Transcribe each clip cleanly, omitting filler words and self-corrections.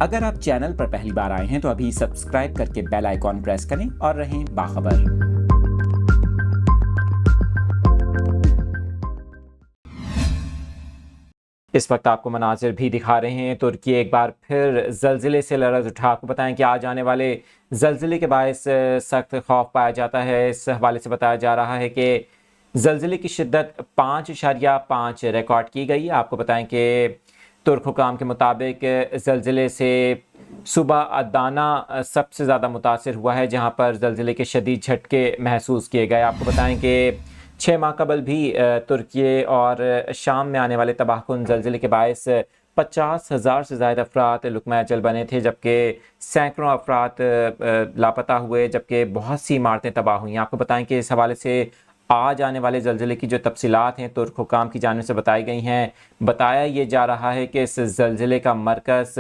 اگر آپ چینل پر پہلی بار آئے ہیں تو ابھی سبسکرائب کر کے بیل آئیکن پریس کریں اور رہیں باخبر۔ اس وقت آپ کو مناظر بھی دکھا رہے ہیں۔ ترکی ایک بار پھر زلزلے سے لرز اٹھا۔ آپ کو بتائیں کہ آج آنے والے زلزلے کے باعث سخت خوف پایا جاتا ہے۔ اس حوالے سے بتایا جا رہا ہے کہ زلزلے کی شدت 5.5 ریکارڈ کی گئی۔ آپ کو بتائیں کہ ترک حکام کے مطابق زلزلے سے صوبہ ادانا سب سے زیادہ متاثر ہوا ہے، جہاں پر زلزلے کے شدید جھٹکے محسوس کیے گئے۔ آپ کو بتائیں کہ 6 ماہ قبل بھی ترکی اور شام میں آنے والے تباہ کن زلزلے کے باعث 50,000 سے زائد افراد لقمہ اجل بنے تھے، جبکہ سینکڑوں افراد لاپتہ ہوئے، جبکہ بہت سی عمارتیں تباہ ہوئیں۔ آپ کو بتائیں کہ اس حوالے سے آج آنے والے زلزلے کی جو تفصیلات ہیں ترک حکام کی جانب سے بتائی گئی ہیں۔ بتایا یہ جا رہا ہے کہ اس زلزلے کا مرکز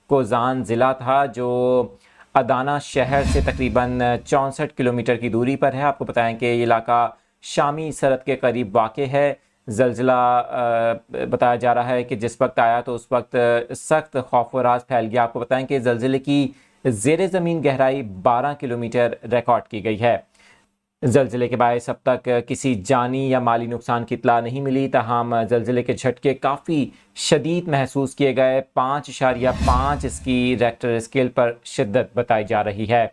کوزان ضلع تھا، جو ادانا شہر سے تقریباً 64 کلومیٹر کی دوری پر ہے۔ آپ کو بتائیں کہ یہ علاقہ شامی سرحد کے قریب واقع ہے۔ زلزلہ بتایا جا رہا ہے کہ جس وقت آیا تو اس وقت سخت خوف و راز پھیل گیا۔ آپ کو بتائیں کہ زلزلے کی زیر زمین گہرائی 12 کلومیٹر ریکارڈ کی گئی ہے۔ زلزلے کے باعث اب تک کسی جانی یا مالی نقصان کی اطلاع نہیں ملی، تاہم زلزلے کے جھٹکے کافی شدید محسوس کیے گئے۔ 5.5 اس کی ریکٹر اسکیل پر شدت بتائی جا رہی ہے۔